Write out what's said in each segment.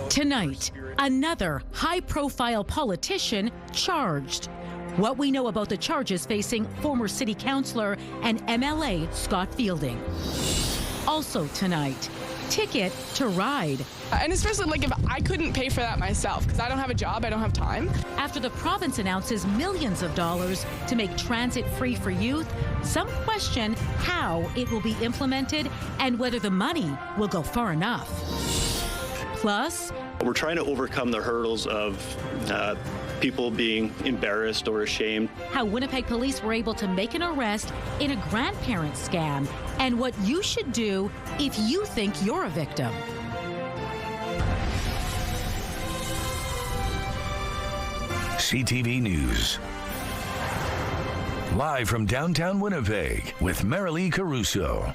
Tonight, another high-profile politician charged. What we know about the charges facing former city councillor and MLA Scott Fielding. Also tonight, ticket to ride. And especially like if I couldn't pay for that myself because I don't have a job, I don't have time. After the province announces millions of dollars to make transit free for youth, some question how it will be implemented and whether the money will go far enough. Plus, we're trying to overcome the hurdles of people being embarrassed or ashamed. How Winnipeg police were able to make an arrest in a grandparent scam and what you should do if you think you're a victim. CTV News. Live from downtown Winnipeg with Marilee Caruso.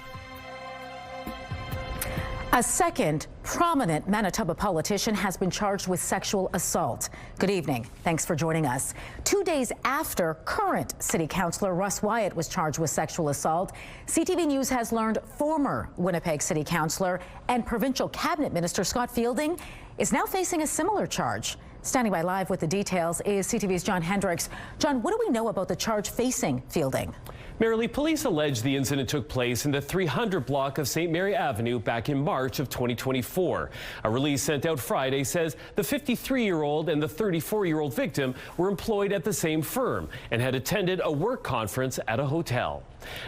A second prominent Manitoba politician has been charged with sexual assault. Good evening. Thanks for joining us. 2 days after current City Councillor Russ Wyatt was charged with sexual assault, CTV News has learned former Winnipeg City Councillor and Provincial Cabinet Minister Scott Fielding is now facing a similar charge. Standing by live with the details is CTV's John Hendricks. John, what do we know about the charge facing Fielding? Marilee, police allege the incident took place in the 300 block of St. Mary Avenue back in March of 2024. A release sent out Friday says the 53-year-old and the 34-year-old victim were employed at the same firm and had attended a work conference at a hotel.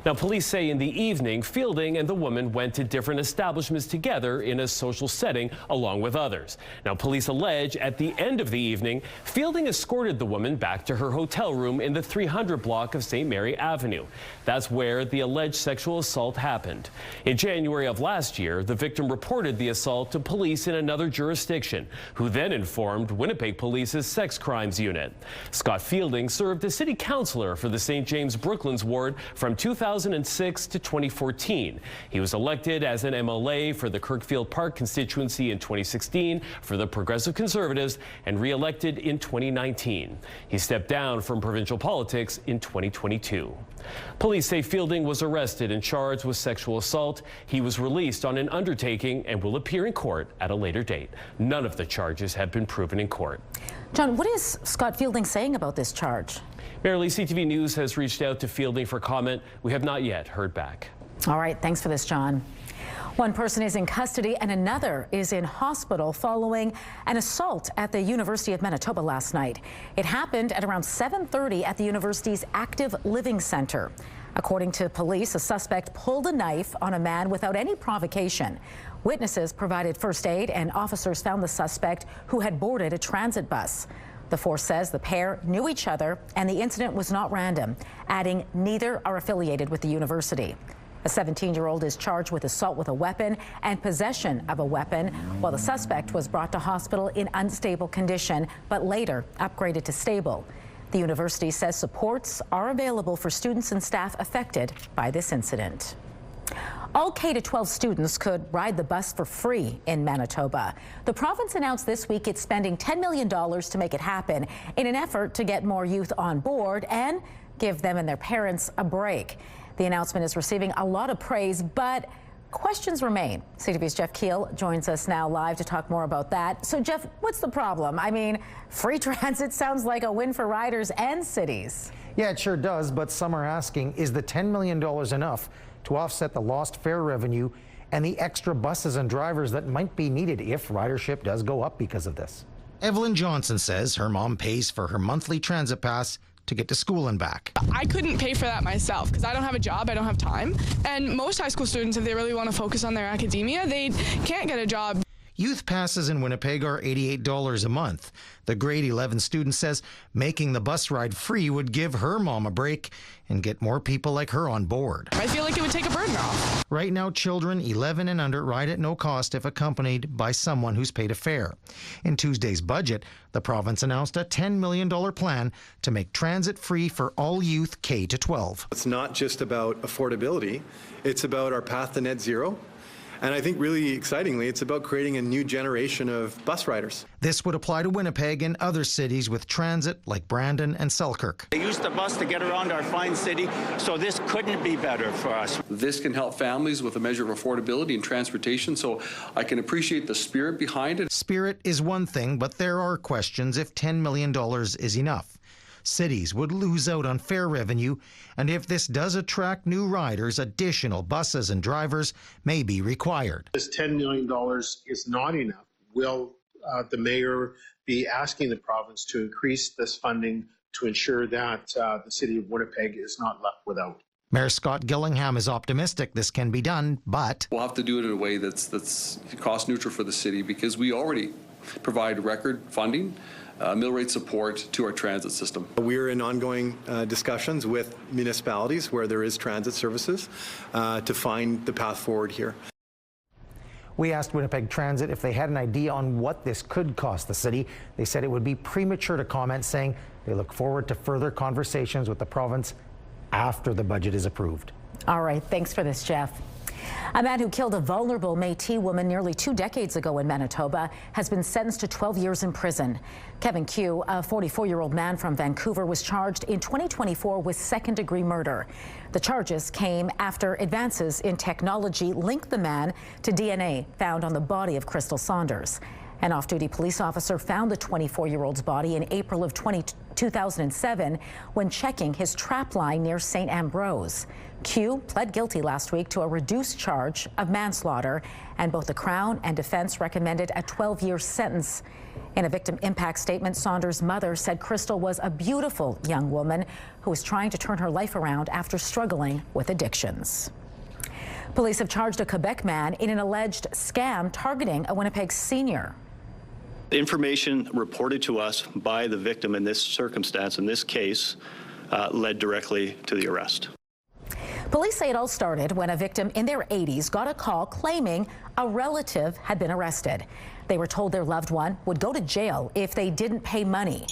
Now, police say in the evening, Fielding and the woman went to different establishments together in a social setting along with others. Now, police allege at the end of the evening, Fielding escorted the woman back to her hotel room in the 300 block of St. Mary Avenue. That's where the alleged sexual assault happened. In January of last year, the victim reported the assault to police in another jurisdiction, who then informed Winnipeg Police's Sex Crimes Unit. Scott Fielding served as city councillor for the St. James Brooklands ward from 2006 to 2014. He was elected as an MLA for the Kirkfield Park constituency in 2016 for the Progressive Conservatives and re-elected in 2019. He stepped down from provincial politics in 2022. Police say Fielding was arrested and charged with sexual assault. He was released on an undertaking and will appear in court at a later date. None of the charges have been proven in court. John, what is Scott Fielding saying about this charge? Marilee, CTV News has reached out to Fielding for comment. We have not yet heard back. All right, thanks for this, John. One person is in custody and another is in hospital following an assault at the University of Manitoba last night. It happened at around 7:30 at the university's Active Living Center. According to police, a suspect pulled a knife on a man without any provocation. Witnesses provided first aid and officers found the suspect who had boarded a transit bus. The force says the pair knew each other and the incident was not random, adding neither are affiliated with the university. A 17-year-old is charged with assault with a weapon and possession of a weapon, while the suspect was brought to hospital in unstable condition, but later upgraded to stable. The university says supports are available for students and staff affected by this incident. All K-12 students could ride the bus for free in Manitoba. The province announced this week it's spending $10 million to make it happen in an effort to get more youth on board and give them and their parents a break. The announcement is receiving a lot of praise, but questions remain. CTV's Jeff Keel joins us now live to talk more about that. So, Jeff, what's the problem? I mean, free transit sounds like a win for riders and cities. Yeah, it sure does, but some are asking, is the $10 million enough to offset the lost fare revenue and the extra buses and drivers that might be needed if ridership does go up because of this? Evelyn Johnson says her mom pays for her monthly transit pass to get to school and back. I couldn't pay for that myself because I don't have a job, I don't have time. And most high school students, if they really want to focus on their academia, they can't get a job. Youth passes in Winnipeg are $88 a month. The grade 11 student says making the bus ride free would give her mom a break and get more people like her on board. I feel like it would take a burden off. Right now, children 11 and under ride at no cost if accompanied by someone who's paid a fare. In Tuesday's budget, the province announced a $10 million plan to make transit free for all youth K-12. It's not just about affordability, it's about our path to net zero. And I think really excitingly, it's about creating a new generation of bus riders. This would apply to Winnipeg and other cities with transit like Brandon and Selkirk. They use the bus to get around our fine city, so this couldn't be better for us. This can help families with a measure of affordability and transportation, so I can appreciate the spirit behind it. Spirit is one thing, but there are questions if $10 million is enough. Cities would lose out on fare revenue, and if this does attract new riders, additional buses and drivers may be required. This $10 million is not enough. Will the mayor be asking the province to increase this funding to ensure that the city of Winnipeg is not left without? Mayor Scott Gillingham is optimistic this can be done, but we'll have to do it in a way that's cost neutral for the city, because we already provide record funding, mill rate support to our transit system. We're in ongoing discussions with municipalities where there is transit services to find the path forward here. We asked Winnipeg Transit if they had an idea on what this could cost the city. They said it would be premature to comment, saying they look forward to further conversations with the province after the budget is approved. All right, thanks for this, Jeff. A man who killed a vulnerable Métis woman nearly 2 decades ago in Manitoba has been sentenced to 12 years in prison. Kevin Q, a 44-year-old man from Vancouver, was charged in 2024 with second-degree murder. The charges came after advances in technology linked the man to DNA found on the body of Crystal Saunders. An off-duty police officer found the 24-year-old's body in April of 2007 when checking his trap line near St. Ambrose. Q pled guilty last week to a reduced charge of manslaughter, and both the Crown and defense recommended a 12-year sentence. In a victim impact statement, Saunders' mother said Crystal was a beautiful young woman who was trying to turn her life around after struggling with addictions. Police have charged a Quebec man in an alleged scam targeting a Winnipeg senior. Information reported to us by the victim in this circumstance, in this case, led directly to the arrest. Police say it all started when a victim in their 80s got a call claiming a relative had been arrested. They were told their loved one would go to jail if they didn't pay money.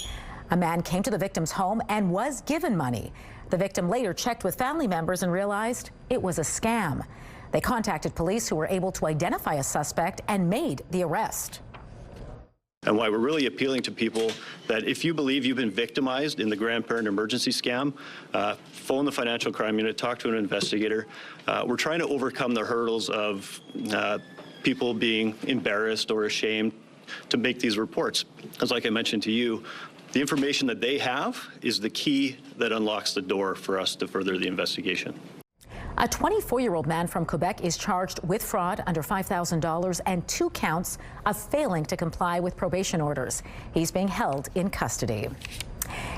A man came to the victim's home and was given money. The victim later checked with family members and realized it was a scam. They contacted police, who were able to identify a suspect and made the arrest. And why we're really appealing to people that if you believe you've been victimized in the grandparent emergency scam, phone the financial crime unit, talk to an investigator. We're trying to overcome the hurdles of people being embarrassed or ashamed to make these reports. Because like I mentioned to you, the information that they have is the key that unlocks the door for us to further the investigation. A 24-year-old man from Quebec is charged with fraud under $5,000 and 2 counts of failing to comply with probation orders. He's being held in custody.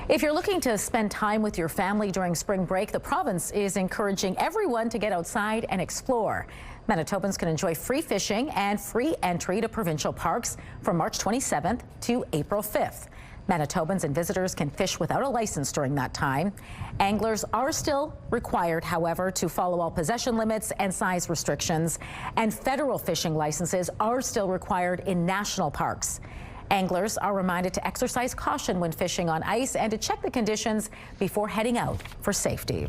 If you're looking to spend time with your family during spring break, the province is encouraging everyone to get outside and explore. Manitobans can enjoy free fishing and free entry to provincial parks from March 27th to April 5th. Manitobans and visitors can fish without a license during that time. Anglers are still required, however, to follow all possession limits and size restrictions, and federal fishing licenses are still required in national parks. Anglers are reminded to exercise caution when fishing on ice and to check the conditions before heading out for safety.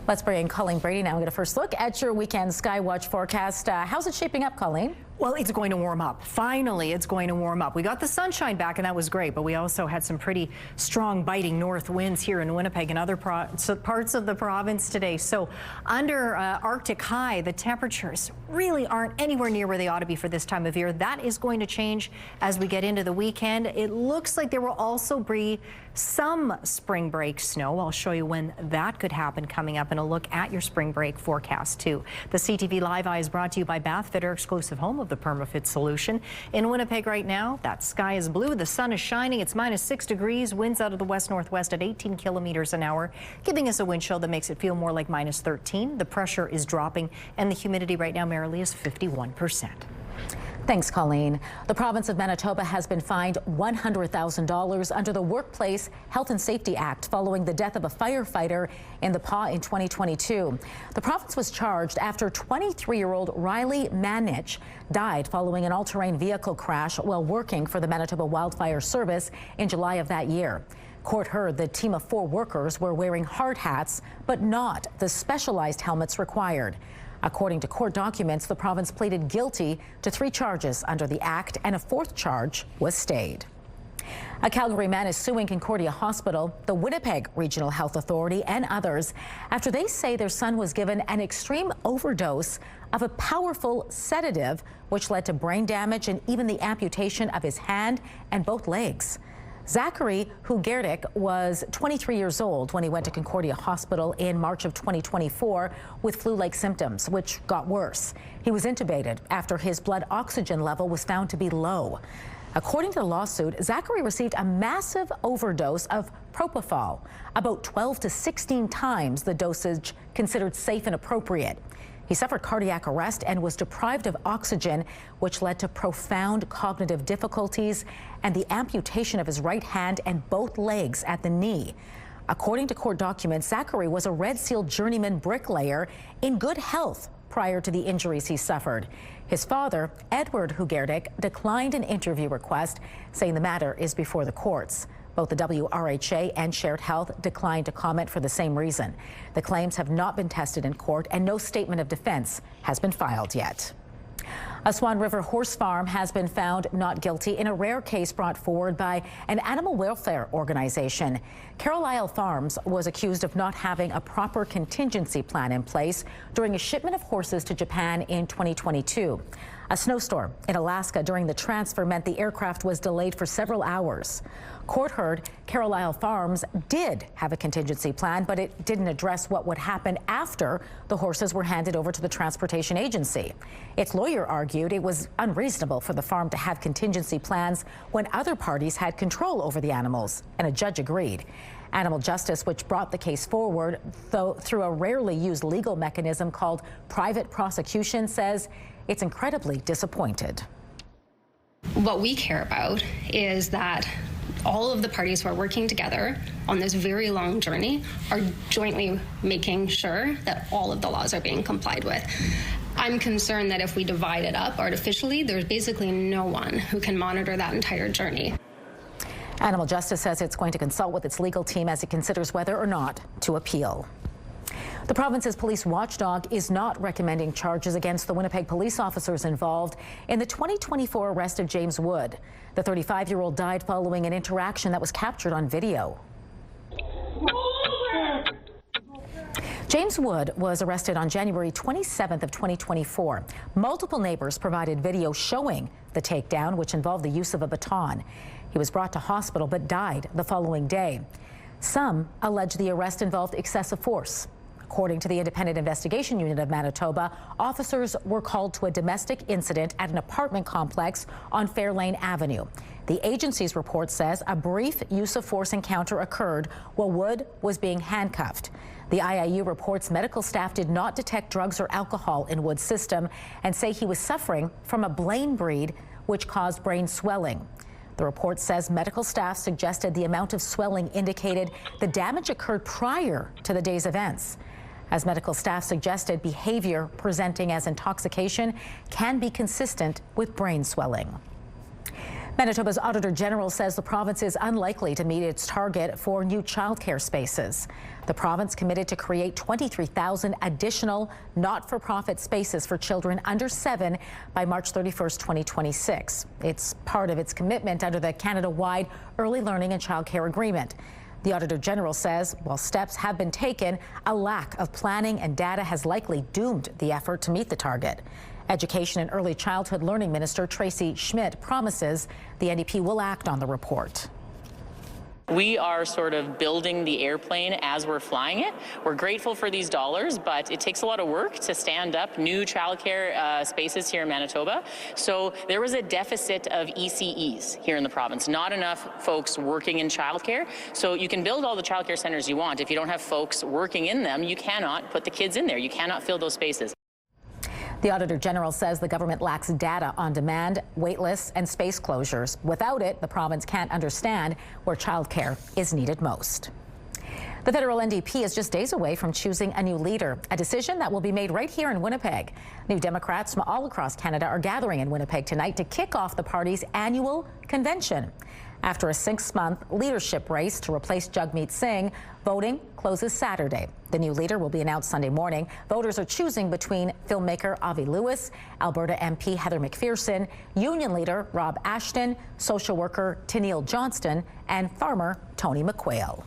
Let's bring in Colleen Brady now and get a first look at your weekend Skywatch forecast. How's it shaping up, Colleen? Well, it's going to warm up. Finally, it's going to warm up. We got the sunshine back, and that was great, but we also had some pretty strong biting north winds here in Winnipeg and other parts of the province today. So under Arctic high, the temperatures really aren't anywhere near where they ought to be for this time of year. That is going to change as we get into the weekend. It looks like there will also be some spring break snow. I'll show you when that could happen coming up, and a look at your spring break forecast too. The CTV Live Eye is brought to you by Bathfitter, exclusive home of the PermaFit solution. In Winnipeg right now, that sky is blue, the sun is shining, it's -6 degrees, winds out of the west-northwest at 18 kilometers an hour, giving us a wind chill that makes it feel more like -13. The pressure is dropping, and the humidity right now, Marilee, is 51%. Thanks, Colleen. The province of Manitoba has been fined $100,000 under the Workplace Health and Safety Act following the death of a firefighter in the Pas in 2022. The province was charged after 23-year-old Riley Manich died following an all-terrain vehicle crash while working for the Manitoba Wildfire Service in July of that year. Court heard the team of 4 workers were wearing hard hats, but not the specialized helmets required. According to court documents, the province pleaded guilty to 3 charges under the Act, and a 4th charge was stayed. A Calgary man is suing Concordia Hospital, the Winnipeg Regional Health Authority, and others after they say their son was given an extreme overdose of a powerful sedative, which led to brain damage and even the amputation of his hand and both legs. Zachary Hugerdik was 23 years old when he went to Concordia Hospital in March of 2024 with flu-like symptoms, which got worse. He was intubated after his blood oxygen level was found to be low. According to the lawsuit, Zachary received a massive overdose of propofol, about 12 to 16 times the dosage considered safe and appropriate. He suffered cardiac arrest and was deprived of oxygen, which led to profound cognitive difficulties and the amputation of his right hand and both legs at the knee. According to court documents, Zachary was a Red Seal journeyman bricklayer in good health prior to the injuries he suffered. His father, Edward Hugerdik, declined an interview request, saying the matter is before the courts. Both the WRHA and Shared Health declined to comment for the same reason. The claims have not been tested in court, and no statement of defense has been filed yet. A Swan River horse farm has been found not guilty in a rare case brought forward by an animal welfare organization. Carlisle Farms was accused of not having a proper contingency plan in place during a shipment of horses to Japan in 2022. A snowstorm in Alaska during the transfer meant the aircraft was delayed for several hours. Court heard Carlisle Farms did have a contingency plan, but it didn't address what would happen after the horses were handed over to the transportation agency. Its lawyer argued it was unreasonable for the farm to have contingency plans when other parties had control over the animals, and a judge agreed. Animal Justice, which brought the case forward through a rarely used legal mechanism called private prosecution, says it's incredibly disappointed. What we care about is that all of the parties who are working together on this very long journey are jointly making sure that all of the laws are being complied with. I'm concerned that if we divide it up artificially, there's basically no one who can monitor that entire journey. Animal Justice says it's going to consult with its legal team as it considers whether or not to appeal. The province's police watchdog is not recommending charges against the Winnipeg police officers involved in the 2024 arrest of James Wood. The 35-year-old died following an interaction that was captured on video. James Wood was arrested on January 27th of 2024. Multiple neighbors provided video showing the takedown, which involved the use of a baton. He was brought to hospital but died the following day. Some allege the arrest involved excessive force. According to the Independent Investigation Unit of Manitoba, officers were called to a domestic incident at an apartment complex on Fairlane Avenue. The agency's report says a brief use of force encounter occurred while Wood was being handcuffed. The IIU reports medical staff did not detect drugs or alcohol in Wood's system and say he was suffering from a brain bleed, which caused brain swelling. The report says medical staff suggested the amount of swelling indicated the damage occurred prior to the day's events. As medical staff suggested, behavior presenting as intoxication can be consistent with brain swelling. Manitoba's Auditor General says the province is unlikely to meet its target for new childcare spaces. The province committed to create 23,000 additional not-for-profit spaces for children under 7 by March 31st, 2026. It's part of its commitment under the Canada-wide Early Learning and Childcare Agreement. The Auditor General says while steps have been taken, a lack of planning and data has likely doomed the effort to meet the target. Education and Early Childhood Learning Minister Tracy Schmidt promises the NDP will act on the report. We are sort of building the airplane as we're flying it. We're grateful for these dollars, but it takes a lot of work to stand up new childcare spaces here in Manitoba. So there was a deficit of ECEs here in the province, not enough folks working in childcare. So you can build all the childcare centers you want. If you don't have folks working in them, you cannot put the kids in there. You cannot fill those spaces. The Auditor General says the government lacks data on demand, wait lists, and space closures. Without it, the province can't understand where childcare is needed most. The federal NDP is just days away from choosing a new leader, a decision that will be made right here in Winnipeg. New Democrats from all across Canada are gathering in Winnipeg tonight to kick off the party's annual convention. After a 6-month leadership race to replace Jagmeet Singh, voting closes Saturday. The new leader will be announced Sunday morning. Voters are choosing between filmmaker Avi Lewis, Alberta MP Heather McPherson, union leader Rob Ashton, social worker Tennille Johnston, and farmer Tony McQuail.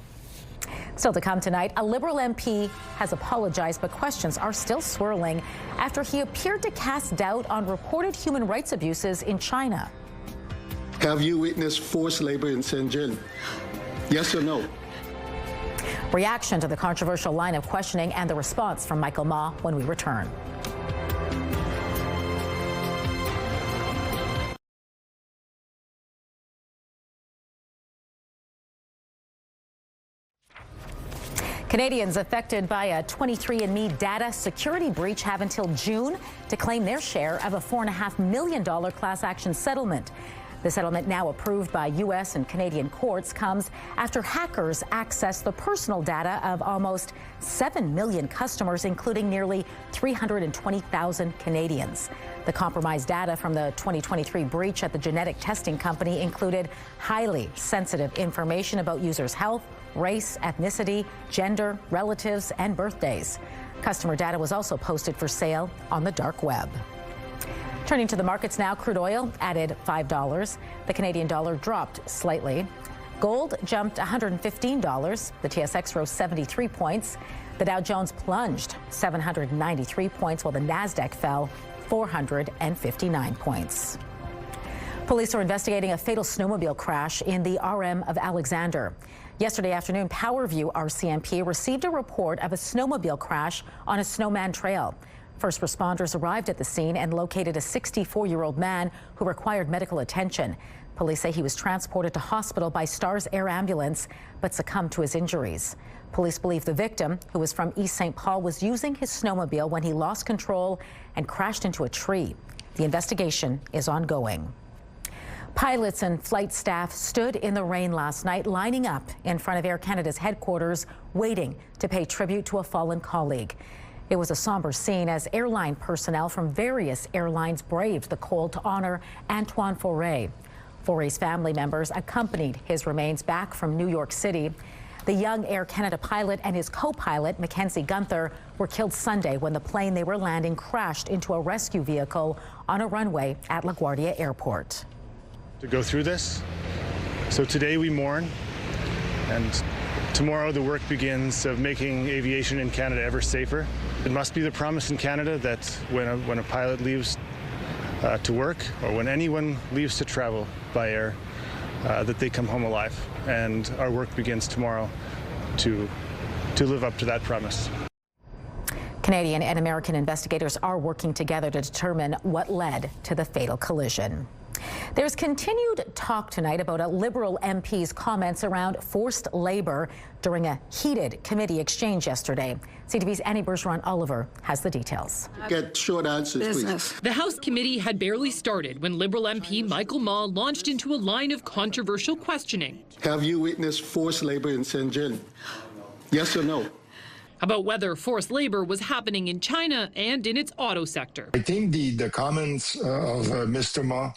Still to come tonight, a Liberal MP has apologized, but questions are still swirling after he appeared to cast doubt on reported human rights abuses in China. Have you witnessed forced labor in Shenzhen? Yes or no? Reaction to the controversial line of questioning and the response from Michael Ma when we return. Canadians affected by a 23andMe data security breach have until June to claim their share of a $4.5 million class action settlement. The settlement, now approved by U.S. and Canadian courts, comes after hackers accessed the personal data of almost 7 million customers, including nearly 320,000 Canadians. The compromised data from the 2023 breach at the genetic testing company included highly sensitive information about users' health, race, ethnicity, gender, relatives, and birthdays. Customer data was also posted for sale on the dark web. Turning to the markets now, crude oil added $5. The Canadian dollar dropped slightly. Gold jumped $115. The TSX rose 73 points. The Dow Jones plunged 793 points, while the Nasdaq fell 459 points. Police are investigating a fatal snowmobile crash in the RM of Alexander. Yesterday afternoon, Powerview RCMP received a report of a snowmobile crash on a Snowman Trail. First responders arrived at the scene and located a 64-year-old man who required medical attention. Police say he was transported to hospital by Stars Air Ambulance, but succumbed to his injuries. Police believe the victim, who was from East St. Paul, was using his snowmobile when he lost control and crashed into a tree. The investigation is ongoing. Pilots and flight staff stood in the rain last night, lining up in front of Air Canada's headquarters, waiting to pay tribute to a fallen colleague. It was a somber scene as airline personnel from various airlines braved the cold to honor Antoine Faure. Faure's family members accompanied his remains back from New York City. The young Air Canada pilot and his co-pilot, Mackenzie Gunther, were killed Sunday when the plane they were landing crashed into a rescue vehicle on a runway at LaGuardia Airport. To go through this. So today we mourn, and tomorrow the work begins of making aviation in Canada ever safer. It must be the promise in Canada that when a pilot leaves to work, or when anyone leaves to travel by air, that they come home alive. And our work begins tomorrow to live up to that promise. Canadian and American investigators are working together to determine what led to the fatal collision. There's continued talk tonight about a Liberal MP's comments around forced labor during a heated committee exchange yesterday. CTV's Annie Bergeron-Oliver has the details. Get short answers, please. The House committee had barely started when Liberal MP Michael Ma launched into a line of controversial questioning. Have you witnessed forced labor in Shenzhen? Yes or no? About whether forced labor was happening in China and in its auto sector. I think the comments of Mr. Ma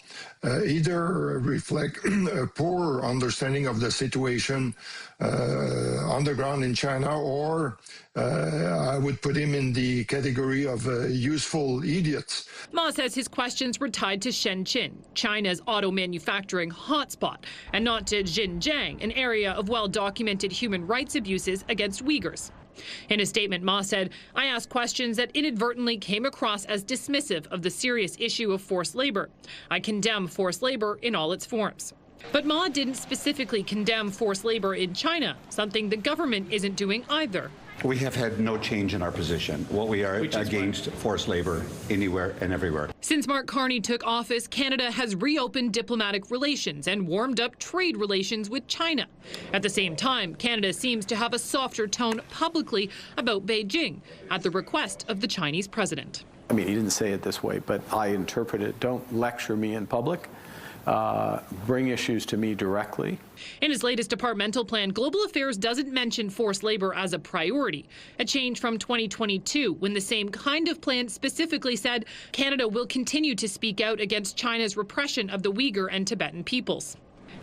either reflect a poor understanding of the situation on the ground in China, or I would put him in the category of useful idiots. Ma says his questions were tied to Shenzhen, China's auto manufacturing hotspot, and not to Xinjiang, an area of well-documented human rights abuses against Uyghurs. In a statement, Ma said, "I asked questions that inadvertently came across as dismissive of the serious issue of forced labor. I condemn forced labor in all its forms." But Ma didn't specifically condemn forced labor in China, something the government isn't doing either. We have had no change in our position. What we are against forced labor anywhere and everywhere. Since McCartney took office, Canada has reopened diplomatic relations and warmed up trade relations with China. At the same time, Canada seems to have a softer tone publicly about Beijing at the request of the Chinese president. I mean, he didn't say it this way, but I interpret it. Don't lecture me in public. bring issues to me directly. In his latest departmental plan, Global Affairs doesn't mention forced labor as a priority, a change from 2022 when the same kind of plan specifically said Canada will continue to speak out against China's repression of the Uyghur and Tibetan peoples.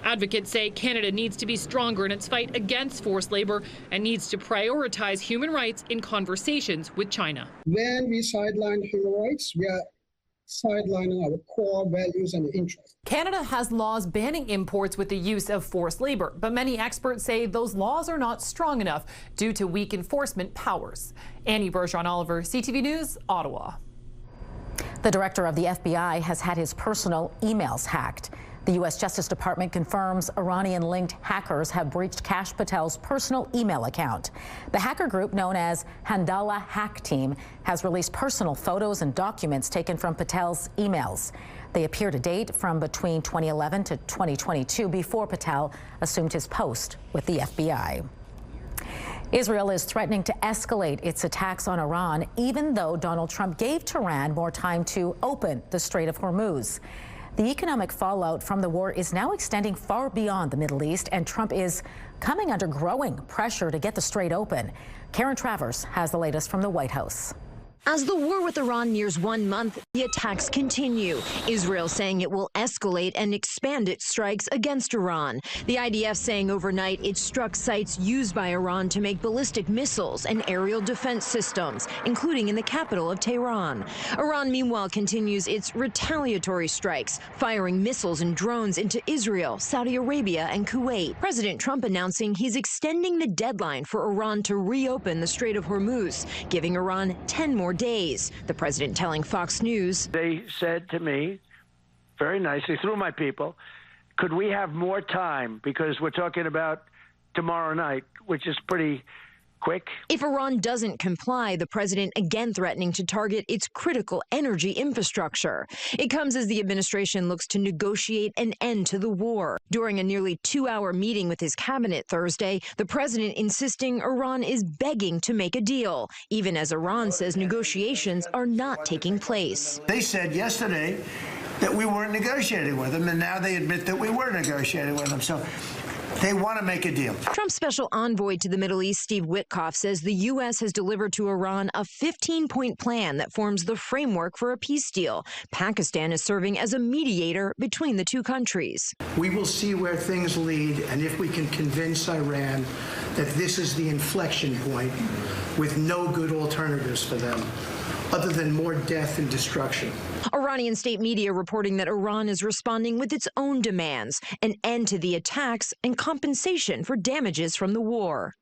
Advocates say Canada needs to be stronger in its fight against forced labor and needs to prioritize human rights in conversations with China. When we sideline human rights, we are sidelining our core values and interests. Canada has laws banning imports with the use of forced labor, but many experts say those laws are not strong enough due to weak enforcement powers. Annie Bergeron-Oliver, CTV News, Ottawa. The director of the FBI has had his personal emails hacked. The U.S. Justice Department confirms Iranian-linked hackers have breached Kash Patel's personal email account. The hacker group, known as Handala Hack Team, has released personal photos and documents taken from Patel's emails. They appear to date from between 2011 to 2022, before Patel assumed his post with the FBI. Israel is threatening to escalate its attacks on Iran, even though Donald Trump gave Tehran more time to open the Strait of Hormuz. The economic fallout from the war is now extending far beyond the Middle East, and Trump is coming under growing pressure to get the strait open. Karen Travers has the latest from the White House. As the war with Iran nears 1 month, the attacks continue. Israel saying it will escalate and expand its strikes against Iran. The IDF saying overnight it struck sites used by Iran to make ballistic missiles and aerial defense systems, including in the capital of Tehran. Iran, meanwhile, continues its retaliatory strikes, firing missiles and drones into Israel, Saudi Arabia, and Kuwait. President Trump announcing he's extending the deadline for Iran to reopen the Strait of Hormuz, giving Iran 10 more days. The president telling Fox News, they said to me very nicely through my people, could we have more time, because we're talking about tomorrow night, which is pretty quick. If Iran doesn't comply, the president again threatening to target its critical energy infrastructure. It comes as the administration looks to negotiate an end to the war. During a nearly 2-hour meeting with his cabinet Thursday, the president insisting Iran is begging to make a deal, even as Iran says negotiations are not taking place. They said yesterday that we weren't negotiating with them, and now they admit that we were negotiating with them. So they want to make a deal. Trump's special envoy to the Middle East, Steve Witkoff, says the U.S. has delivered to Iran a 15-point plan that forms the framework for a peace deal. Pakistan is serving as a mediator between the two countries. We will see where things lead, and if we can convince Iran that this is the inflection point with no good alternatives for them, other than more death and destruction. Iranian state media reporting that Iran is responding with its own demands, an end to the attacks and compensation for damages from the war.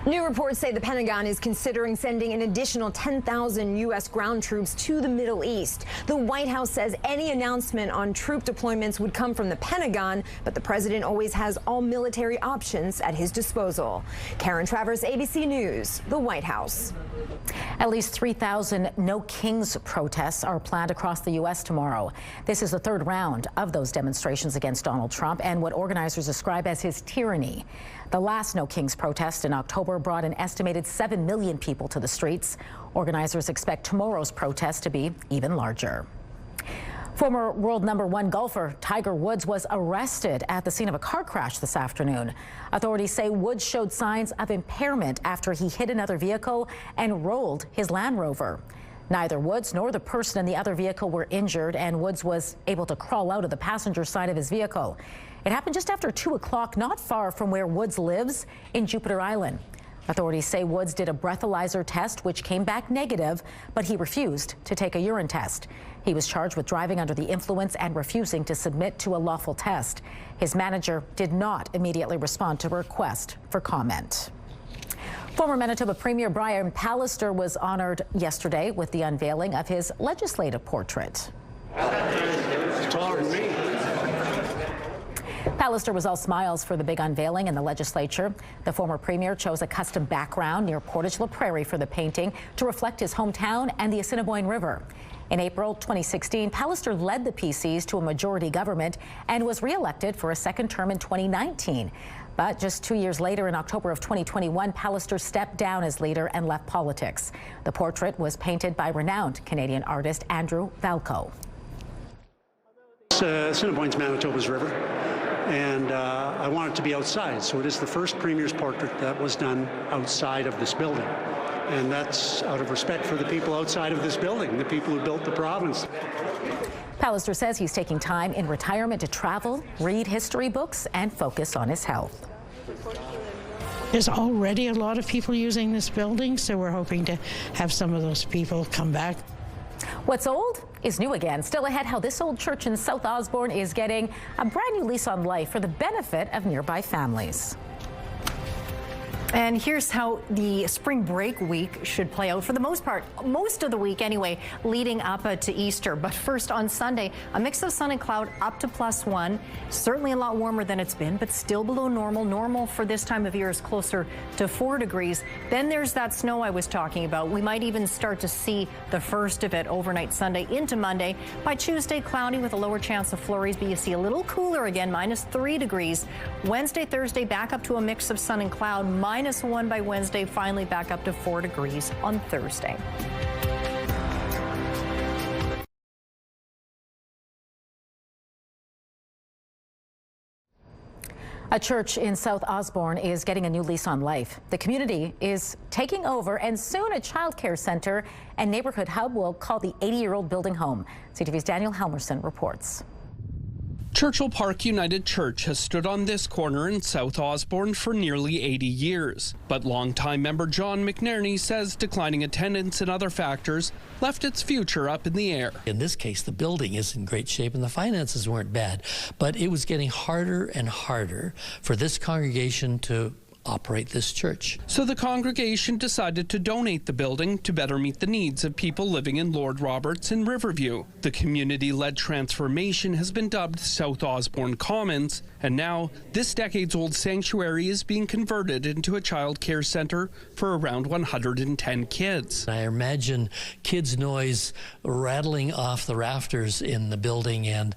New reports say the Pentagon is considering sending an additional 10,000 U.S. ground troops to the Middle East. The White House says any announcement on troop deployments would come from the Pentagon, but the president always has all military options at his disposal. Karen Travers, ABC News, the White House. At least 3,000 No Kings protests are planned across the U.S. tomorrow. This is the third round of those demonstrations against Donald Trump and what organizers describe as his tyranny. The last No Kings protest in October brought an estimated 7 million people to the streets. Organizers expect tomorrow's protest to be even larger. Former world #1 golfer Tiger Woods was arrested at the scene of a car crash this afternoon. Authorities say Woods showed signs of impairment after he hit another vehicle and rolled his Land Rover. Neither Woods nor the person in the other vehicle were injured, and Woods was able to crawl out of the passenger side of his vehicle. It happened just after 2 o'clock, not far from where Woods lives in Jupiter Island. Authorities say Woods did a breathalyzer test, which came back negative, but he refused to take a urine test. He was charged with driving under the influence and refusing to submit to a lawful test. His manager did not immediately respond to a request for comment. Former Manitoba Premier Brian Pallister was honored yesterday with the unveiling of his legislative portrait. Pallister was all smiles for the big unveiling in the legislature. The former premier chose a custom background near Portage La Prairie for the painting to reflect his hometown and the Assiniboine River. In April 2016, Pallister led the PCs to a majority government and was re-elected for a second term in 2019. But just 2 years later, in October of 2021, Pallister stepped down as leader and left politics. The portrait was painted by renowned Canadian artist Andrew Valco. Assiniboine's Manitoba's river, and I want it to be outside. So it is the first Premier's portrait that was done outside of this building. And that's out of respect for the people outside of this building, the people who built the province. Pallister says he's taking time in retirement to travel, read history books, and focus on his health. There's already a lot of people using this building, so we're hoping to have some of those people come back. What's old is new again. Still ahead, how this old church in South Osborne is getting a brand new lease on life for the benefit of nearby families. And here's how the spring break week should play out for the most part, most of the week anyway, leading up to Easter. But first on Sunday, a mix of sun and cloud up to +1. Certainly a lot warmer than it's been, but still below normal. Normal for this time of year is closer to 4 degrees. Then there's that snow I was talking about. We might even start to see the first of it overnight Sunday into Monday. By Tuesday, cloudy with a lower chance of flurries, but you see a little cooler again, -3 degrees. Wednesday, Thursday, back up to a mix of sun and cloud, -1 by Wednesday, finally back up to 4 degrees on Thursday. A church in South Osborne is getting a new lease on life. The community is taking over, and soon a child care center and neighborhood hub will call the 80-year-old building home. CTV's Daniel Helmerson reports. Churchill Park United Church has stood on this corner in South Osborne for nearly 80 years. But longtime member John McCartney says declining attendance and other factors left its future up in the air. In this case, the building is in great shape and the finances weren't bad, but it was getting harder and harder for this congregation to operate this church. So the congregation decided to donate the building to better meet the needs of people living in Lord Roberts and Riverview. The community-led transformation has been dubbed South Osborne Commons, and now this decades-old sanctuary is being converted into a child care center for around 110 kids. I imagine kids' noise rattling off the rafters in the building and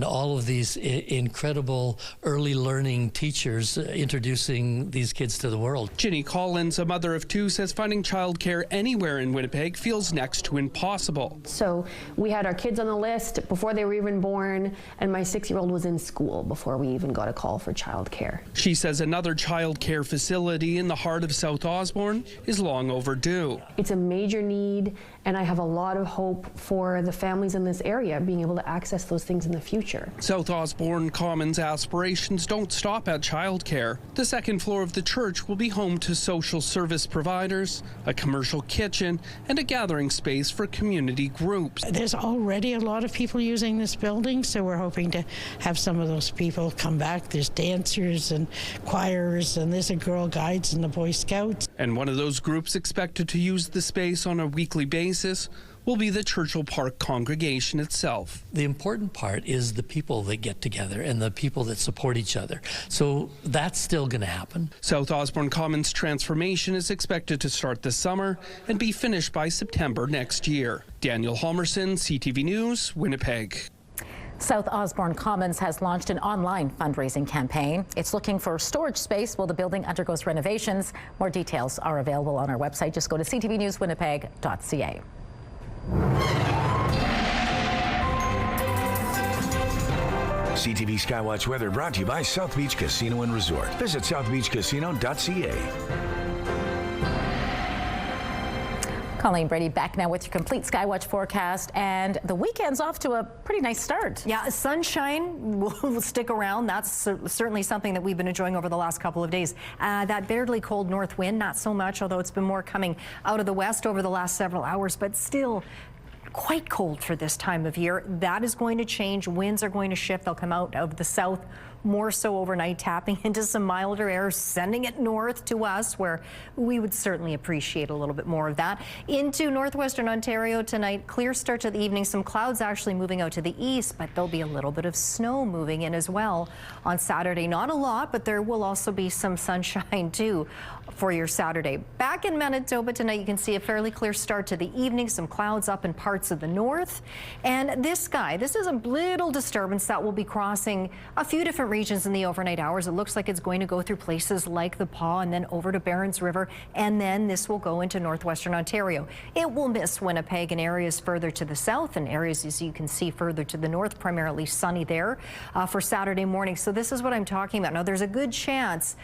all of these incredible early learning teachers introducing these kids to the world. Ginny Collins, a mother of 2, says finding childcare anywhere in Winnipeg feels next to impossible. So we had our kids on the list before they were even born, and my 6-year-old was in school before we even got a call for childcare. She says another childcare facility in the heart of South Osborne is long overdue. It's a major need, and I have a lot of hope for the families in this area being able to access those things in the future. South Osborne Commons aspirations don't stop at childcare. The second floor of the church will be home to social service providers, a commercial kitchen, and a gathering space for community groups. There's already a lot of people using this building, so we're hoping to have some of those people come back. There's dancers and choirs, and there's a Girl Guides and the Boy Scouts. And one of those groups expected to use the space on a weekly basis will be the Churchill Park congregation itself. The important part is the people that get together and the people that support each other. So that's still going to happen. South Osborne Commons transformation is expected to start this summer and be finished by September next year. Daniel Helmerson, CTV News, Winnipeg. South Osborne Commons has launched an online fundraising campaign. It's looking for storage space while the building undergoes renovations. More details are available on our website. Just go to ctvnewswinnipeg.ca. CTV Skywatch weather brought to you by South Beach Casino and Resort. Visit southbeachcasino.ca. Colleen Brady back now with your complete Skywatch forecast, and the weekend's off to a pretty nice start. Yeah, sunshine will stick around. That's certainly something that we've been enjoying over the last couple of days. That bitterly cold north wind, not so much, although it's been more coming out of the west over the last several hours, but still quite cold for this time of year. That is going to change. Winds are going to shift. They'll come out of the south more so overnight, tapping into some milder air, sending it north to us, where we would certainly appreciate a little bit more of that. Into northwestern Ontario tonight, clear start to the evening. Some clouds actually moving out to the east, but there'll be a little bit of snow moving in as well on Saturday. Not a lot, but there will also be some sunshine too for your Saturday. Back in Manitoba tonight, you can see a fairly clear start to the evening. Some clouds up in parts of the north. And this is a little disturbance that will be crossing a few different regions in the overnight hours. It looks like it's going to go through places like the Paw and then over to Barons River, and then this will go into northwestern Ontario. It will miss Winnipeg and areas further to the south and areas, as you can see, further to the north, primarily sunny there for Saturday morning. So this is what I'm talking about. Now, there's a good chance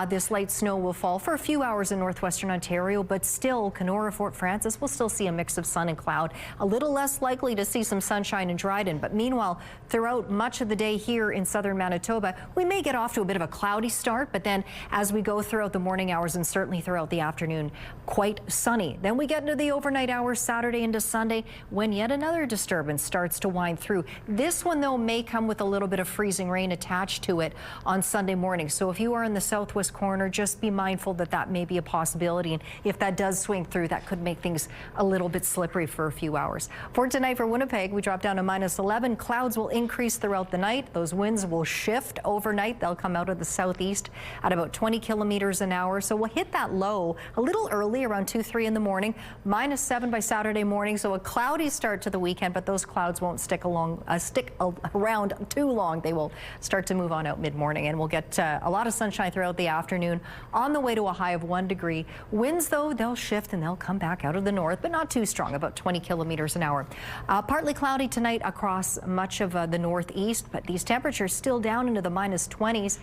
this light snow will fall for a few hours in northwestern Ontario, but still, Kenora, Fort Frances will still see a mix of sun and cloud. A little less likely to see some sunshine in Dryden, but meanwhile, throughout much of the day here in southern Manitoba, we may get off to a bit of a cloudy start, but then as we go throughout the morning hours and certainly throughout the afternoon, quite sunny. Then we get into the overnight hours Saturday into Sunday when yet another disturbance starts to wind through. This one, though, may come with a little bit of freezing rain attached to it on Sunday morning. So if you are in the southwest corner, just be mindful that that may be a possibility. And if that does swing through, that could make things a little bit slippery for a few hours. For tonight for Winnipeg, we drop down to -11. Clouds will increase throughout the night. Those winds will shift overnight. They'll come out of the southeast at about 20 kilometers an hour. So we'll hit that low a little early, around 2, 3 in the morning. -7 by Saturday morning. So a cloudy start to the weekend, but those clouds won't stick around too long. They will start to move on out mid-morning, and we'll get a lot of sunshine throughout the afternoon on the way to a high of 1 degree. Winds, though, they'll shift and they'll come back out of the north, but not too strong, about 20 kilometers an hour. Partly cloudy tonight across much of the northeast, but these temperatures still down into the -20s.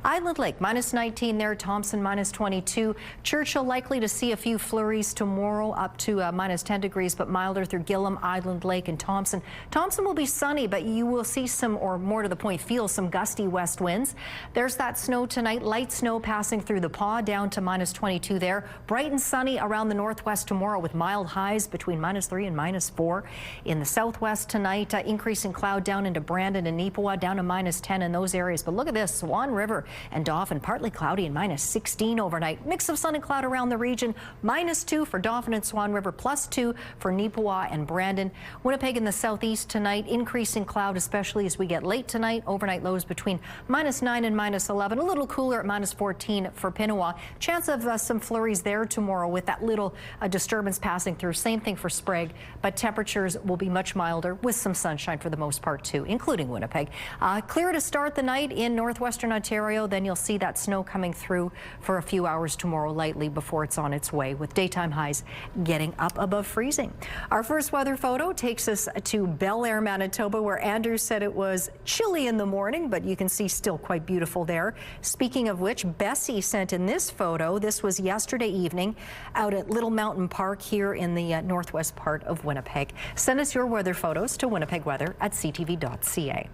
Island Lake, -19 there. Thompson, -22. Churchill likely to see a few flurries tomorrow, up to -10 degrees, but milder through Gillam, Island Lake, and Thompson. Thompson will be sunny, but you will see some, or more to the point, feel some gusty west winds. There's that snow tonight. Light snow passing through the Paw, down to -22 there. Bright and sunny around the northwest tomorrow with mild highs between -3 and -4. In the southwest tonight, increasing cloud down into Brandon and Neepawa, down to -10 in those areas. But look at this, Swan River and Dauphin, partly cloudy and -16 overnight. Mix of sun and cloud around the region. -2 for Dauphin and Swan River, +2 for Neepawa and Brandon. Winnipeg in the southeast tonight, increasing cloud, especially as we get late tonight. Overnight lows between -9 and -11. A little cooler at -14 for Pinawa. Chance of some flurries there tomorrow with that little disturbance passing through. Same thing for Sprague, but temperatures will be much milder with some sunshine for the most part too, including Winnipeg. Clear to start the night in northwestern Ontario. Then you'll see that snow coming through for a few hours tomorrow lightly before it's on its way, with daytime highs getting up above freezing. Our first weather photo takes us to Bel Air, Manitoba, where Andrew said it was chilly in the morning, but you can see still quite beautiful there. Speaking of which, Bessie sent in this photo. This was yesterday evening out at Little Mountain Park here in the northwest part of Winnipeg. Send us your weather photos to winnipegweather@ctv.ca.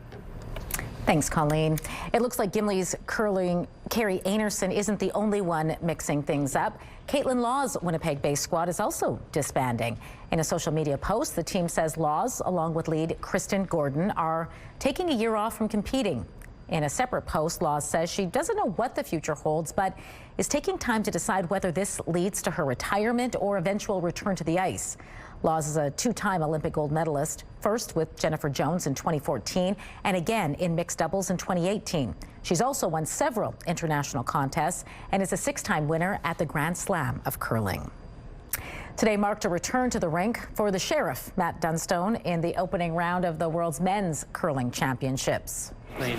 Thanks, Colleen. It looks like Gimli's curling Carrie Anerson isn't the only one mixing things up. Caitlin Law's Winnipeg-based squad is also disbanding. In a social media post, the team says Laws, along with lead Kristen Gordon, are taking a year off from competing. In a separate post, Laws says she doesn't know what the future holds, but is taking time to decide whether this leads to her retirement or eventual return to the ice. Laws is a 2-time Olympic gold medalist, first with Jennifer Jones in 2014 and again in mixed doubles in 2018. She's also won several international contests and is a 6-time winner at the Grand Slam of curling. Today marked a return to the rink for the Sheriff, Matt Dunstone, in the opening round of the world's men's curling championships. Clean.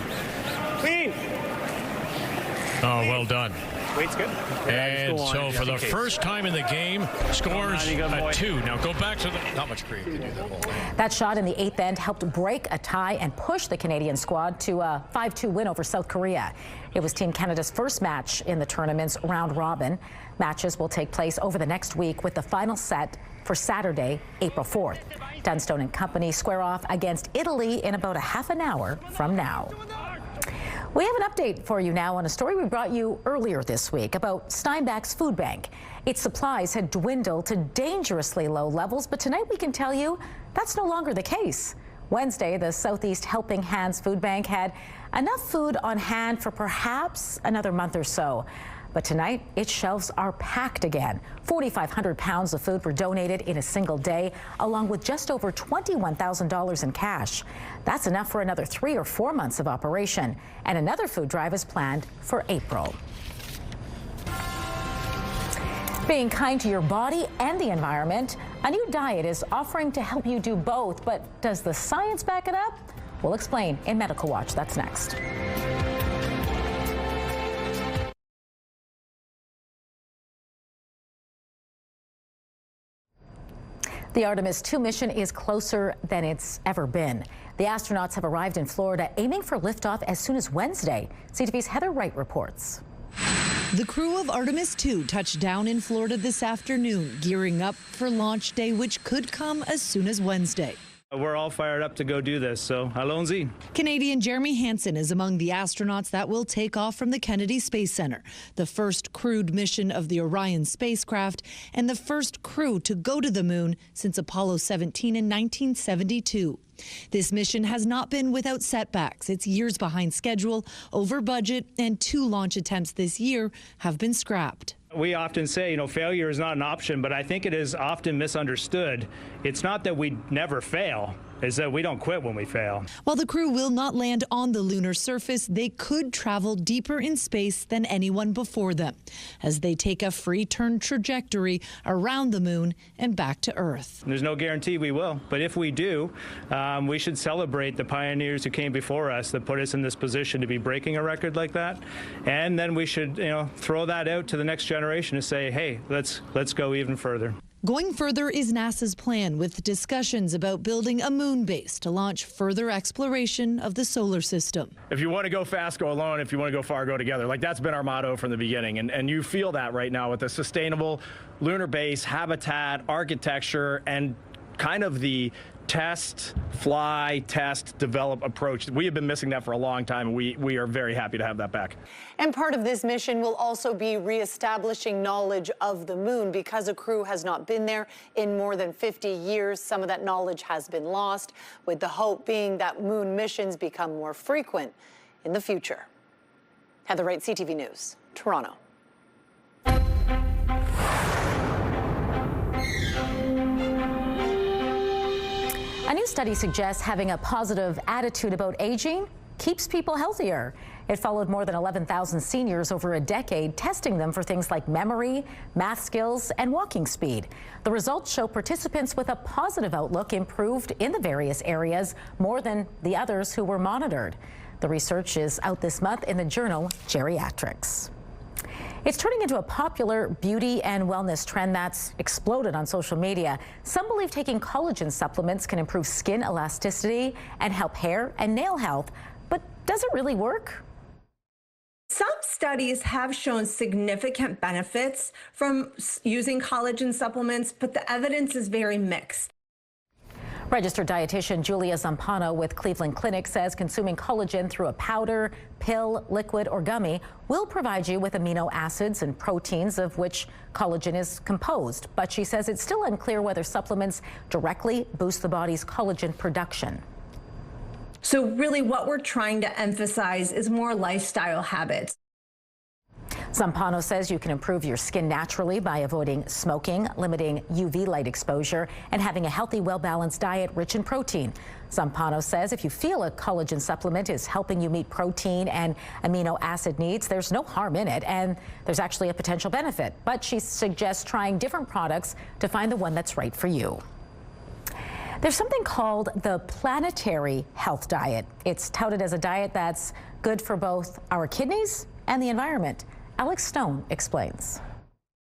Oh, well done. Weight's good. And so for the first time in the game, scores a 2. Now go back to the... Not much creative to do that whole thing. That shot in the 8th end helped break a tie and push the Canadian squad to a 5-2 win over South Korea. It was Team Canada's first match in the tournament's round robin. Matches will take place over the next week with the final set for Saturday, April 4th. Dunstone and company square off against Italy in about a half an hour from now. We have an update for you now on a story we brought you earlier this week about Steinbach's Food Bank. Its supplies had dwindled to dangerously low levels, but tonight we can tell you that's no longer the case. Wednesday, the Southeast Helping Hands Food Bank had enough food on hand for perhaps another month or so. But tonight, its shelves are packed again. 4,500 pounds of food were donated in a single day, along with just over $21,000 in cash. That's enough for another 3 or 4 months of operation. And another food drive is planned for April. Being kind to your body and the environment, a new diet is offering to help you do both. But does the science back it up? We'll explain in Medical Watch. That's next. The Artemis 2 mission is closer than it's ever been. The astronauts have arrived in Florida, aiming for liftoff as soon as Wednesday. CTV's Heather Wright reports. The crew of Artemis 2 touched down in Florida this afternoon, gearing up for launch day, which could come as soon as Wednesday. We're all fired up to go do this, so allons-y. Canadian Jeremy Hansen is among the astronauts that will take off from the Kennedy Space Center, the first crewed mission of the Orion spacecraft, and the first crew to go to the moon since Apollo 17 in 1972. This mission has not been without setbacks. It's years behind schedule, over budget, and 2 launch attempts this year have been scrapped. We often say, failure is not an option, but I think it is often misunderstood. It's not that we never fail, it's that we don't quit when we fail. While the crew will not land on the lunar surface, they could travel deeper in space than anyone before them as they take a free turn trajectory around the moon and back to Earth. There's no guarantee we will, but if we do, we should celebrate the pioneers who came before us that put us in this position to be breaking a record like that. And then we should, throw that out to the next generation to say, hey, let's go even further. Going further is NASA's plan, with discussions about building a moon base to launch further exploration of the solar system. If you want to go fast, go alone. If you want to go far, go together. That's been our motto from the beginning. And you feel that right now with the sustainable lunar base, habitat, architecture, and kind of the test, fly, test, develop approach. We have been missing that for a long time. We are very happy to have that back. And part of this mission will also be reestablishing knowledge of the moon because a crew has not been there in more than 50 years. Some of that knowledge has been lost, with the hope being that moon missions become more frequent in the future. Heather Wright, CTV News, Toronto. A new study suggests having a positive attitude about aging keeps people healthier. It followed more than 11,000 seniors over a decade, testing them for things like memory, math skills, and walking speed. The results show participants with a positive outlook improved in the various areas more than the others who were monitored. The research is out this month in the journal Geriatrics. It's turning into a popular beauty and wellness trend that's exploded on social media. Some believe taking collagen supplements can improve skin elasticity and help hair and nail health. But does it really work? Some studies have shown significant benefits from using collagen supplements, but the evidence is very mixed. Registered dietitian Julia Zampano with Cleveland Clinic says consuming collagen through a powder, pill, liquid, or gummy will provide you with amino acids and proteins of which collagen is composed. But she says it's still unclear whether supplements directly boost the body's collagen production. So really what we're trying to emphasize is more lifestyle habits. Zampano says you can improve your skin naturally by avoiding smoking, limiting UV light exposure, and having a healthy, well-balanced diet rich in protein. Zampano says if you feel a collagen supplement is helping you meet protein and amino acid needs, there's no harm in it, and there's actually a potential benefit. But she suggests trying different products to find the one that's right for you. There's something called the Planetary health diet. It's touted as a diet that's good for both our kidneys and the environment. Alex Stone explains.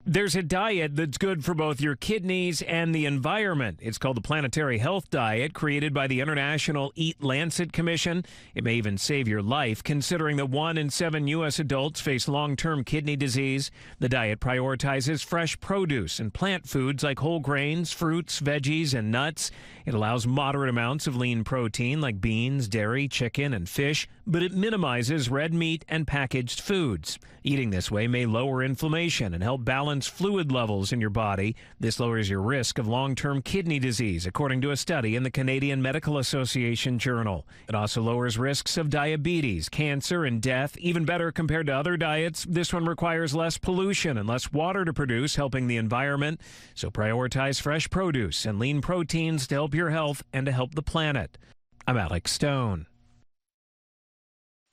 There's a diet that's good for both your kidneys and the environment. It's called the Planetary Health Diet, created by the International Eat Lancet Commission. It may even save your life, considering that 1 in 7 U.S. adults face long-term kidney disease. The diet prioritizes fresh produce and plant foods like whole grains, fruits, veggies, and nuts. It allows moderate amounts of lean protein like beans, dairy, chicken, and fish, but it minimizes red meat and packaged foods. Eating this way may lower inflammation and help balance fluid levels in your body. This lowers your risk of long-term kidney disease, according to a study in the Canadian Medical Association Journal. It also lowers risks of diabetes, cancer, and death. Even better compared to other diets, this one requires less pollution and less water to produce, helping the environment. So prioritize fresh produce and lean proteins to help your health and to help the planet. I'm Alex Stone.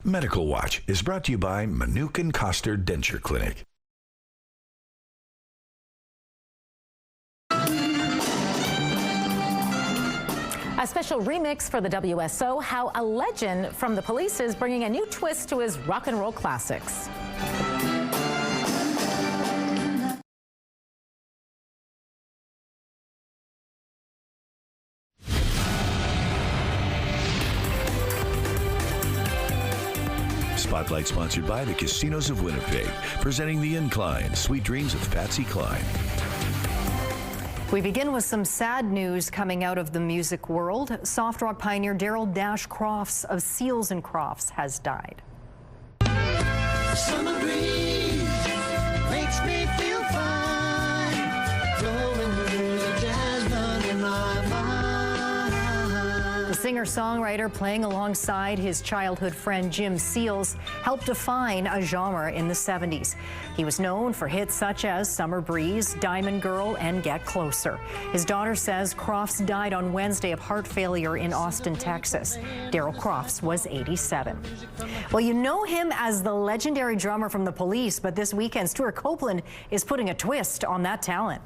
Medical Watch is brought to you by Manuke and Koster Denture Clinic. A special remix for the WSO, how a legend from the Police is bringing a new twist to his rock and roll classics. Spotlight sponsored by the Casinos of Winnipeg, presenting The Incline, Sweet Dreams of Patsy Cline. We begin with some sad news coming out of the music world. Soft rock pioneer Daryl Dash Crofts of Seals and Crofts has died. Summer breeze makes me feel fine, flowing through the jazz band in my mind. The singer-songwriter, playing alongside his childhood friend Jim Seals, helped define a genre in the 70s. He was known for hits such as Summer Breeze, Diamond Girl, and Get Closer. His daughter says Crofts died on Wednesday of heart failure in Austin, Texas. Daryl Crofts was 87. Well, you know him as the legendary drummer from The Police, but this weekend, Stewart Copeland is putting a twist on that talent.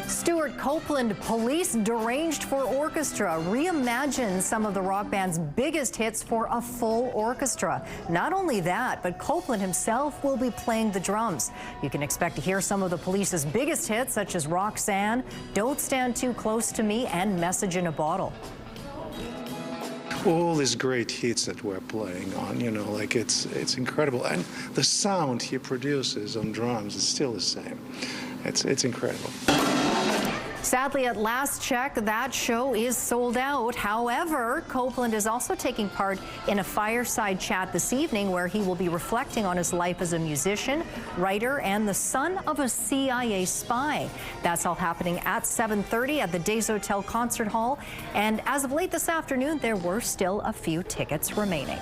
Stewart Copeland, Police Deranged for Orchestra, reimagines some of the rock band's biggest hits for a full orchestra. Not only that, but Copeland himself will be playing the drums. You can expect to hear some of the Police's biggest hits, such as Roxanne, Don't Stand Too Close to Me, and Message in a Bottle. All these great hits that we're playing on, you know, like it's incredible. And the sound he produces on drums is still the same. It's incredible. Sadly, at last check, that show is sold out. However, Copeland is also taking part in a fireside chat this evening where he will be reflecting on his life as a musician, writer, and the son of a CIA spy. That's all happening at 7:30 at the Days Hotel Concert Hall. And as of late this afternoon, there were still a few tickets remaining.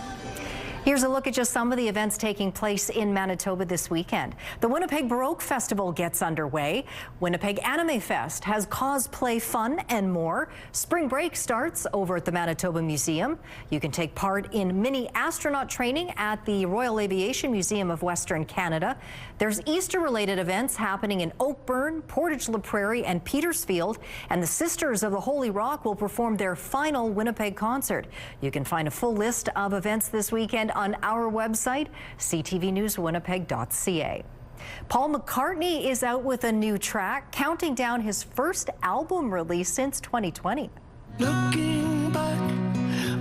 Here's a look at just some of the events taking place in Manitoba this weekend. The Winnipeg Baroque Festival gets underway. Winnipeg Anime Fest has cosplay fun and more. Spring break starts over at the Manitoba Museum. You can take part in mini astronaut training at the Royal Aviation Museum of Western Canada. There's Easter-related events happening in Oakburn, Portage-la Prairie, and Petersfield. And the Sisters of the Holy Rock will perform their final Winnipeg concert. You can find a full list of events this weekend on our website, ctvnewswinnipeg.ca. Paul McCartney is out with a new track, counting down his first album release since 2020. Looking back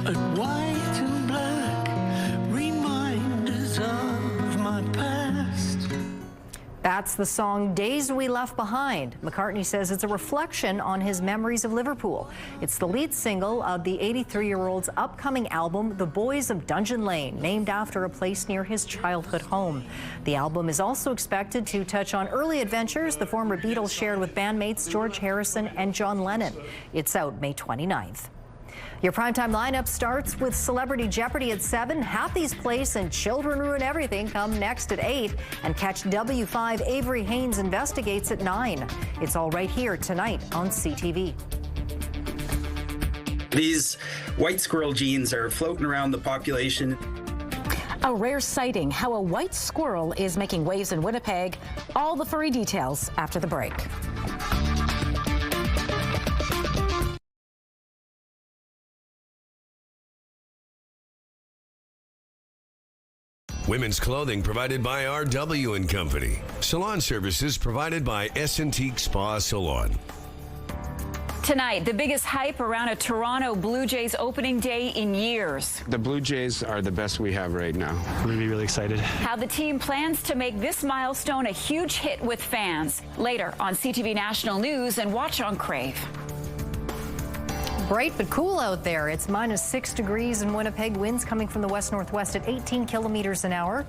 at white and black, reminders of my past. That's the song Days We Left Behind. McCartney says it's a reflection on his memories of Liverpool. It's the lead single of the 83-year-old's upcoming album, The Boys of Dungeon Lane, named after a place near his childhood home. The album is also expected to touch on early adventures the former Beatles shared with bandmates George Harrison and John Lennon. It's out May 29th. Your primetime lineup starts with Celebrity Jeopardy at 7. Happy's Place and Children Ruin Everything come next at 8. And catch W5 Avery Haynes Investigates at 9. It's all right here tonight on CTV. These white squirrel genes are floating around the population. A rare sighting, how a white squirrel is making waves in Winnipeg. All the furry details after the break. Women's clothing provided by RW & Company. Salon services provided by S&Teak Spa Salon. Tonight, the biggest hype around a Toronto Blue Jays opening day in years. The Blue Jays are the best we have right now. We're going to be really excited. How the team plans to make this milestone a huge hit with fans. Later on CTV National News and watch on Crave. Bright but cool out there. It's -6 degrees in Winnipeg. Winds coming from the west-northwest at 18 kilometers an hour.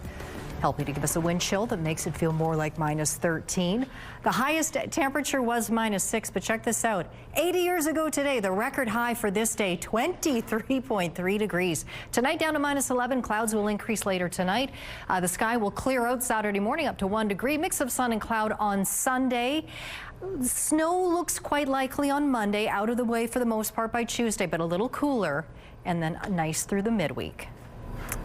Helping to give us a wind chill that makes it feel more like -13. The highest temperature was -6, but check this out. 80 years ago today, the record high for this day, 23.3 degrees. Tonight down to -11. Clouds will increase later tonight. The sky will clear out Saturday morning up to 1 degree. Mix of sun and cloud on Sunday. Snow looks quite likely on Monday, out of the way for the most part by Tuesday, but a little cooler, and then nice through the midweek.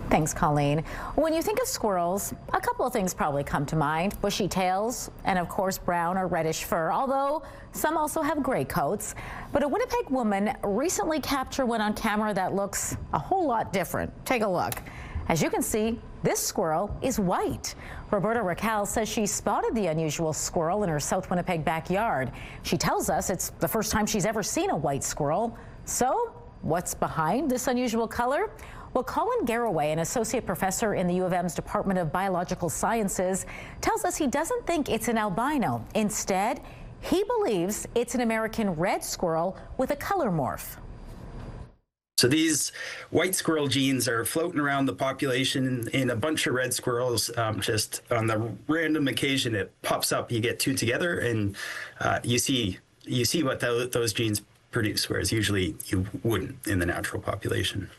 Thanks, Colleen. When you think of squirrels, a couple of things probably come to mind. Bushy tails and, of course, brown or reddish fur, although some also have gray coats. But a Winnipeg woman recently captured one on camera that looks a whole lot different. Take a look. As you can see, This squirrel is white. Roberta Raquel says she spotted the unusual squirrel in her South Winnipeg backyard. She tells us it's the first time she's ever seen a white squirrel. So what's behind this unusual color? Well, Colin Garraway, an associate professor in the U of M's Department of Biological Sciences, tells us he doesn't think it's an albino. Instead, he believes it's an American red squirrel with a color morph. So these white squirrel genes are floating around the population in a bunch of red squirrels. Just on the random occasion it pops up, you get two together, and you see what those genes produce, whereas usually you wouldn't in the natural population.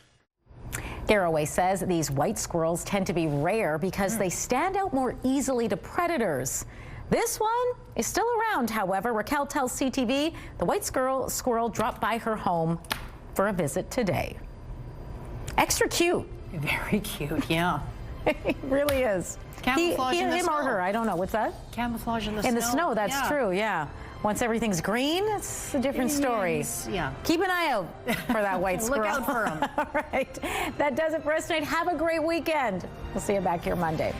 Garraway says these white squirrels tend to be rare because they stand out more easily to predators. This one is still around, however. Raquel tells CTV the white squirrel dropped by her home for a visit today. Extra cute. Very cute, yeah. He really is. Camouflage in the him snow. or her, I don't know. What's that? Camouflage in the snow. In the snow, that's true, yeah. Once everything's green, it's a different story. Yeah. Keep an eye out for that white squirrel. Look out for him. All right. That does it for us tonight. Have a great weekend. We'll see you back here Monday.